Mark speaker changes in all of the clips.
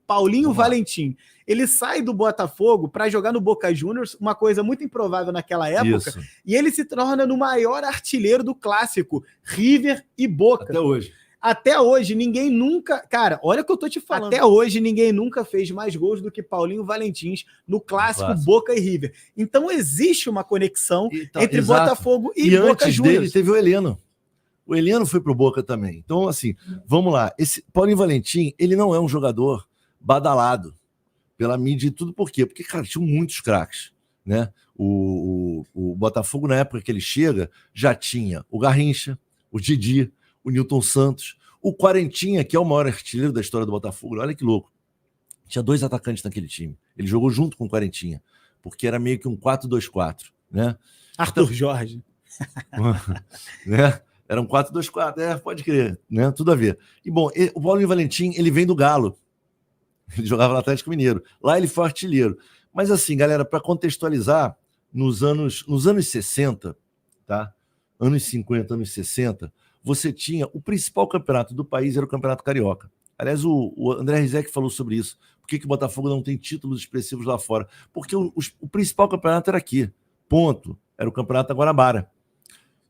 Speaker 1: Paulinho Valentim. Ele sai do Botafogo para jogar no Boca Juniors, uma coisa muito improvável naquela época, e ele se torna no maior artilheiro do clássico, River e Boca. Até hoje, ninguém nunca... Cara, olha o que eu tô te falando. Até hoje, ninguém nunca fez mais gols do que Paulinho Valentim no clássico Boca e River. Então, existe uma conexão entre Botafogo e Boca Juniors.
Speaker 2: E antes dele, teve o Heleno. O Heleno foi pro Boca também. Então, assim, vamos lá. Esse Paulinho Valentim, ele não é um jogador badalado pela mídia e tudo. Por quê? Porque, cara, tinham muitos craques, né? O Botafogo, na época que ele chega, já tinha o Garrincha, o Didi, o Nilton Santos, o Quarentinha, que é o maior artilheiro da história do Botafogo. Olha que louco. Tinha 2 atacantes naquele time. Ele jogou junto com o Quarentinha, porque era meio que um 4-2-4, né?
Speaker 1: Arthur Jorge.
Speaker 2: Né? Era um 4-2-4, pode crer, né? Tudo a ver. E, bom, o Paulinho Valentim, ele vem do Galo. Ele jogava no Atlético Mineiro. Lá ele foi artilheiro. Mas, assim, galera, para contextualizar, nos anos 60, tá? Anos 50, anos 60, você tinha o principal campeonato do país, era o Campeonato Carioca. Aliás, o André Rizek falou sobre isso. Por que o Botafogo não tem títulos expressivos lá fora? Porque o principal campeonato era aqui. Ponto. Era o Campeonato da Guanabara.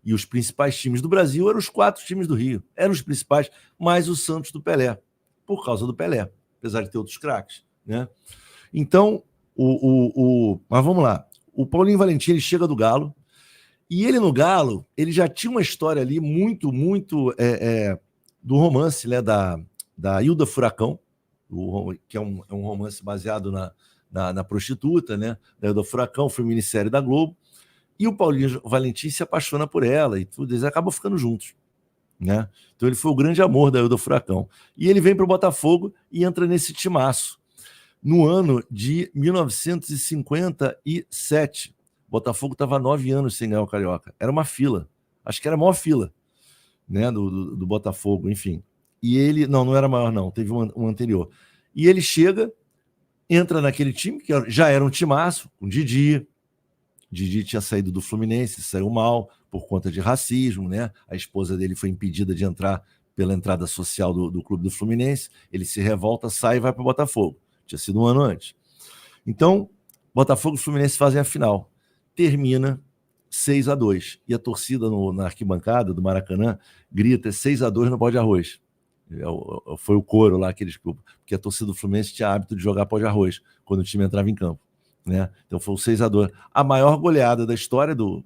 Speaker 2: E os principais times do Brasil eram os 4 times do Rio. Eram os principais, mais o Santos do Pelé. Por causa do Pelé. Apesar de ter outros craques, né? Então, mas vamos lá. O Paulinho Valentim, ele chega do Galo. E ele no Galo, ele já tinha uma história ali muito do romance, né, da Hilda Furacão, que é um romance baseado na prostituta, né, da Hilda Furacão, foi minissérie da Globo, e o Paulinho Valentim se apaixona por ela e tudo, eles acabam ficando juntos, né? Então ele foi o grande amor da Hilda Furacão. E ele vem para o Botafogo e entra nesse timaço. No ano de 1957, o Botafogo estava há 9 anos sem ganhar o Carioca. Era uma fila. Acho que era a maior fila, né, do Botafogo, enfim. E ele... Não era maior, não. Teve um anterior. E ele chega, entra naquele time, que já era um timaço, com Didi. Didi tinha saído do Fluminense, saiu mal por conta de racismo, né? A esposa dele foi impedida de entrar pela entrada social do clube do Fluminense. Ele se revolta, sai e vai para o Botafogo. Tinha sido um ano antes. Então, Botafogo e Fluminense fazem a final. Termina 6-2. E a torcida na arquibancada do Maracanã grita 6-2 no pó de arroz. Foi o coro lá que eles... Porque a torcida do Fluminense tinha hábito de jogar pó de arroz quando o time entrava em campo, né? Então foi o 6-2. A maior goleada da história do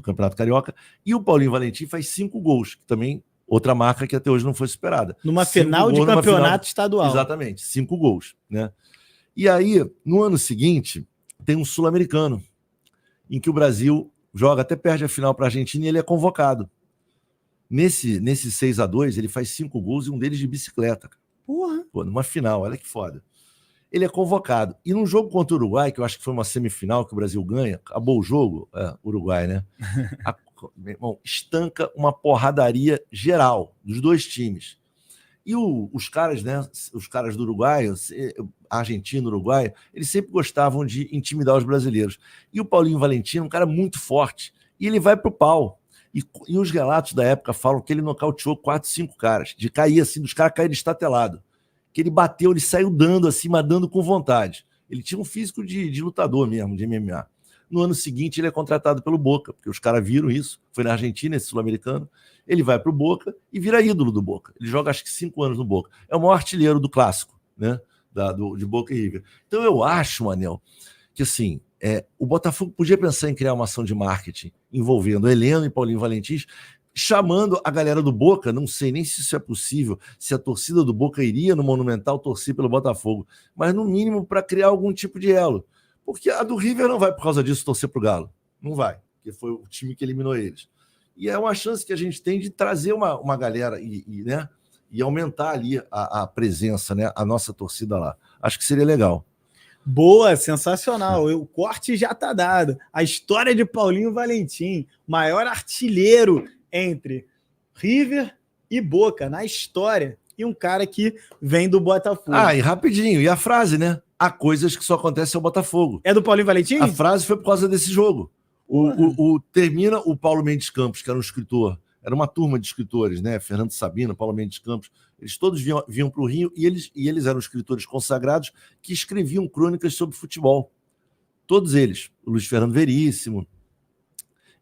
Speaker 2: Campeonato Carioca. E o Paulinho Valentim faz 5 gols, que também outra marca que até hoje não foi superada.
Speaker 1: Numa final de campeonato estadual.
Speaker 2: Exatamente, 5 gols, né? E aí, no ano seguinte, tem um sul-americano, em que o Brasil joga, até perde a final para a Argentina e ele é convocado. Nesse 6-2, ele faz 5 gols e um deles de bicicleta.
Speaker 1: Porra!
Speaker 2: Pô, numa final, olha que foda. Ele é convocado. E num jogo contra o Uruguai, que eu acho que foi uma semifinal que o Brasil ganha, acabou o jogo, Uruguai, né? Meu irmão, estanca uma porradaria geral dos 2 times. E os caras, né? Os caras do Uruguai, argentino, uruguaio, eles sempre gostavam de intimidar os brasileiros. E o Paulinho Valentim é um cara muito forte. E ele vai pro pau. E os relatos da época falam que ele nocauteou 4, 5 caras, de cair assim, dos caras caírem estatelado. Que ele bateu, ele saiu dando assim, mas dando com vontade. Ele tinha um físico de lutador mesmo, de MMA. No ano seguinte, ele é contratado pelo Boca, porque os caras viram isso. Foi na Argentina, esse sul-americano. Ele vai para o Boca e vira ídolo do Boca. Ele joga acho que 5 anos no Boca. É o maior artilheiro do clássico, né? De Boca e River. Então eu acho, Manel, que assim, o Botafogo podia pensar em criar uma ação de marketing envolvendo Heleno e Paulinho Valentim, chamando a galera do Boca, não sei nem se isso é possível, se a torcida do Boca iria no Monumental torcer pelo Botafogo, mas no mínimo para criar algum tipo de elo. Porque a do River não vai por causa disso torcer para o Galo. Não vai, porque foi o time que eliminou eles. E é uma chance que a gente tem de trazer uma galera né, e aumentar ali a presença, né, a nossa torcida lá. Acho que seria legal.
Speaker 1: Boa, sensacional. O corte já está dado. A história de Paulinho Valentim, maior artilheiro entre River e Boca na história. E um cara que vem do Botafogo.
Speaker 2: E rapidinho, e a frase, né? Há coisas que só acontecem ao Botafogo.
Speaker 1: É do Paulinho Valentim?
Speaker 2: A frase foi por causa desse jogo. Termina o Paulo Mendes Campos, que era um escritor era uma turma de escritores, né? Fernando Sabino, Paulo Mendes Campos, eles todos vinham para o Rio e eles eram escritores consagrados que escreviam crônicas sobre futebol. Todos eles. O Luiz Fernando Veríssimo.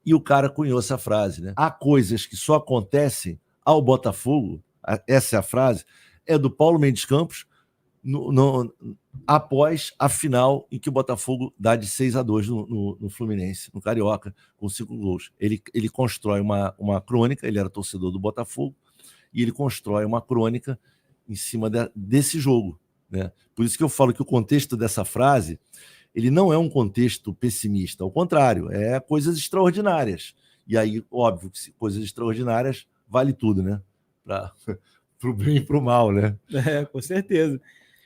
Speaker 2: E o cara cunhou essa frase, né? Há coisas que só acontecem ao Botafogo, essa é a frase, é do Paulo Mendes Campos, após a final em que o Botafogo dá de 6-2 no Fluminense, no Carioca, com 5 gols. Ele constrói uma crônica, ele era torcedor do Botafogo, e ele constrói uma crônica em cima desse jogo, né? Por isso que eu falo que o contexto dessa frase, ele não é um contexto pessimista, ao contrário, é coisas extraordinárias. E aí, óbvio, que coisas extraordinárias vale tudo, né? Para o bem e para o mal, né?
Speaker 1: Com certeza.